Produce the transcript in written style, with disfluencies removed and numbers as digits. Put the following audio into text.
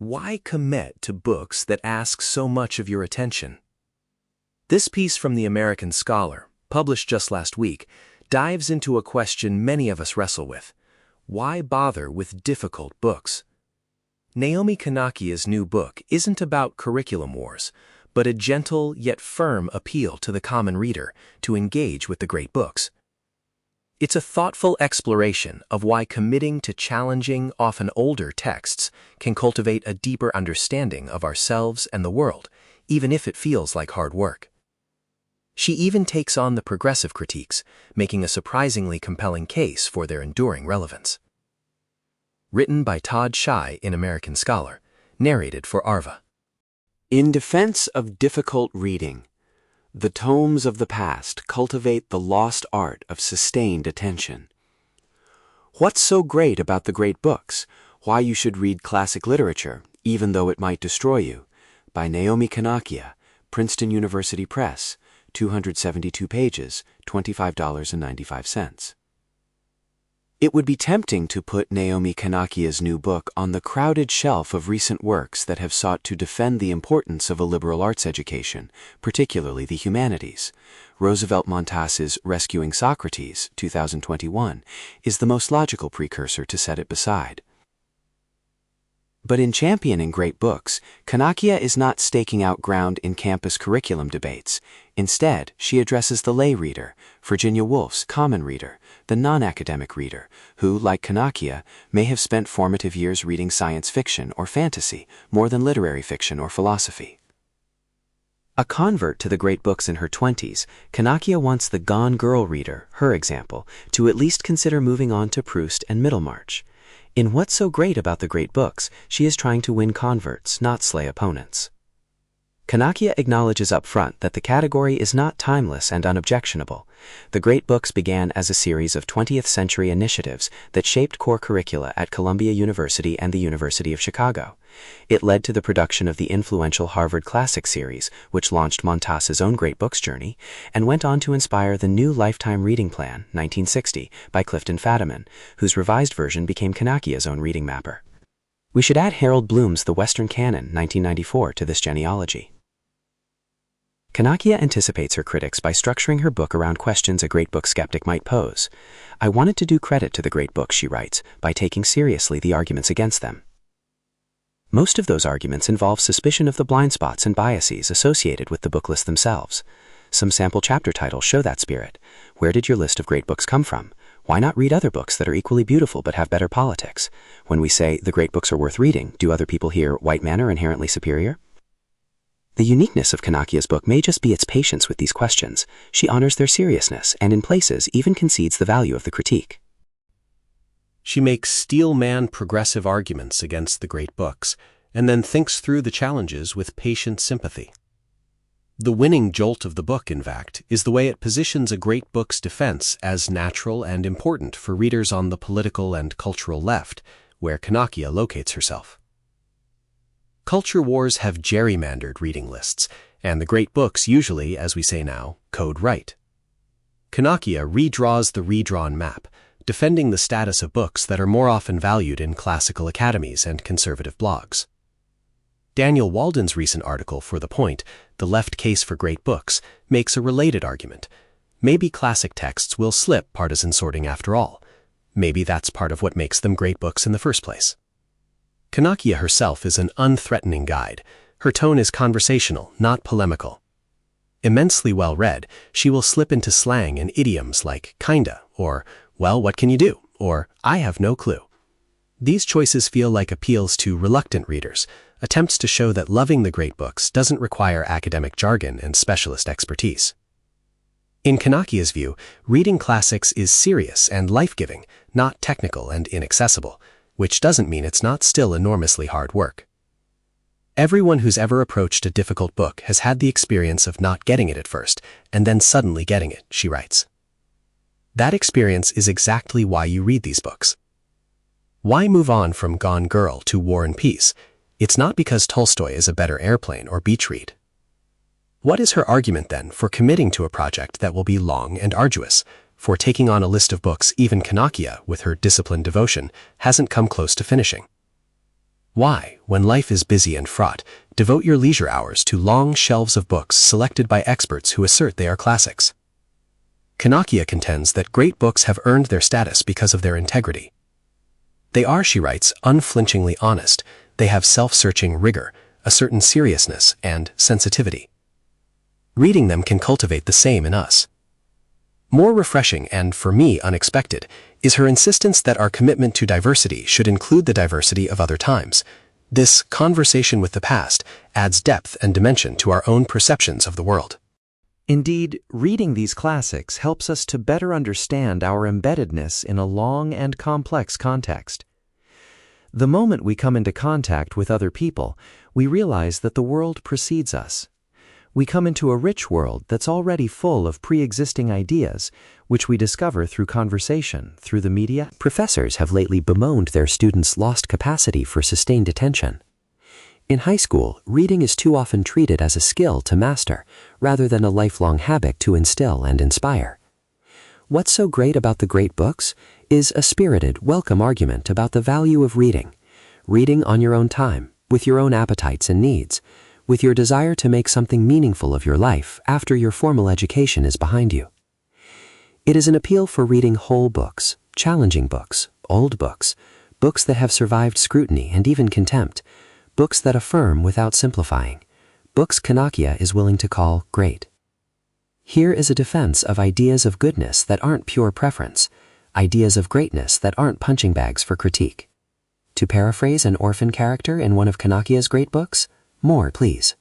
Why commit to books that ask so much of your attention? This piece from the American Scholar, published just last week, dives into a question many of us wrestle with. Why bother with difficult books? Naomi Kanakia's new book isn't about curriculum wars, but a gentle yet firm appeal to the common reader to engage with the great books. It's a thoughtful exploration of why committing to challenging, often older texts can cultivate a deeper understanding of ourselves and the world, even if it feels like hard work. She even takes on the progressive critiques, making a surprisingly compelling case for their enduring relevance. Written by Todd Shai in American Scholar, narrated for Arva. In defense of difficult reading, the tomes of the past cultivate the lost art of sustained attention. What's so great about the great books? Why you should read classic literature, even though it might destroy you, by Naomi Kanakia, Princeton University Press, 272 pages, $25.95. It would be tempting to put Naomi Kanakia's new book on the crowded shelf of recent works that have sought to defend the importance of a liberal arts education, particularly the humanities. Roosevelt Montas's Rescuing Socrates, 2021, is the most logical precursor to set it beside. But in championing great books, Kanakia is not staking out ground in campus curriculum debates. Instead, she addresses the lay reader, Virginia Woolf's common reader, the non-academic reader, who, like Kanakia, may have spent formative years reading science fiction or fantasy more than literary fiction or philosophy. A convert to the great books in her 20s, Kanakia wants the Gone Girl reader, her example, to at least consider moving on to Proust and Middlemarch. In What's So Great About the Great Books, she is trying to win converts, not slay opponents. Kanakia acknowledges up front that the category is not timeless and unobjectionable. The great books began as a series of 20th century initiatives that shaped core curricula at Columbia University and the University of Chicago. It led to the production of the influential Harvard Classic series, which launched Montas's own great books journey, and went on to inspire the new Lifetime Reading Plan, 1960, by Clifton Fadiman, whose revised version became Kanakia's own reading mapper. We should add Harold Bloom's The Western Canon, 1994, to this genealogy. Kanakia anticipates her critics by structuring her book around questions a great book skeptic might pose. I wanted to do credit to the great books, she writes, by taking seriously the arguments against them. Most of those arguments involve suspicion of the blind spots and biases associated with the book lists themselves. Some sample chapter titles show that spirit. Where did your list of great books come from? Why not read other books that are equally beautiful but have better politics? When we say the great books are worth reading, do other people hear white men are inherently superior? The uniqueness of Kanakia's book may just be its patience with these questions. She honors their seriousness and in places even concedes the value of the critique. She makes steel-man progressive arguments against the great books, and then thinks through the challenges with patient sympathy. The winning jolt of the book, in fact, is the way it positions a great book's defense as natural and important for readers on the political and cultural left, where Kanakia locates herself. Culture wars have gerrymandered reading lists, and the great books usually, as we say now, code right. Kanakia redraws the redrawn map, defending the status of books that are more often valued in classical academies and conservative blogs. Daniel Walden's recent article for The Point, The Left Case for Great Books, makes a related argument. Maybe classic texts will slip partisan sorting after all. Maybe that's part of what makes them great books in the first place. Kanakia herself is an unthreatening guide. Her tone is conversational, not polemical. Immensely well read, she will slip into slang and idioms like kinda, or well, what can you do, or I have no clue. These choices feel like appeals to reluctant readers, attempts to show that loving the great books doesn't require academic jargon and specialist expertise. In Kanakia's view, reading classics is serious and life-giving, not technical and inaccessible, which doesn't mean it's not still enormously hard work. Everyone who's ever approached a difficult book has had the experience of not getting it at first, and then suddenly getting it, she writes. That experience is exactly why you read these books. Why move on from Gone Girl to War and Peace? It's not because Tolstoy is a better airplane or beach read. What is her argument then for committing to a project that will be long and arduous, for taking on a list of books even Kanakia, with her disciplined devotion, hasn't come close to finishing? Why, when life is busy and fraught, devote your leisure hours to long shelves of books selected by experts who assert they are classics? Kanakia contends that great books have earned their status because of their integrity. They are, she writes, unflinchingly honest. They have self-searching rigor, a certain seriousness and sensitivity. Reading them can cultivate the same in us. More refreshing and, for me, unexpected, is her insistence that our commitment to diversity should include the diversity of other times. This conversation with the past adds depth and dimension to our own perceptions of the world. Indeed, reading these classics helps us to better understand our embeddedness in a long and complex context. The moment we come into contact with other people, we realize that the world precedes us. We come into a rich world that's already full of pre-existing ideas, which we discover through conversation, through the media. Professors have lately bemoaned their students' lost capacity for sustained attention. In high school, reading is too often treated as a skill to master, rather than a lifelong habit to instill and inspire. What's so great about the great books is a spirited, welcome argument about the value of reading. Reading on your own time, with your own appetites and needs, with your desire to make something meaningful of your life after your formal education is behind you. It is an appeal for reading whole books, challenging books, old books, books that have survived scrutiny and even contempt, books that affirm without simplifying, books Kanakia is willing to call great. Here is a defense of ideas of goodness that aren't pure preference, ideas of greatness that aren't punching bags for critique. To paraphrase an orphan character in one of Kanakia's great books, more, please.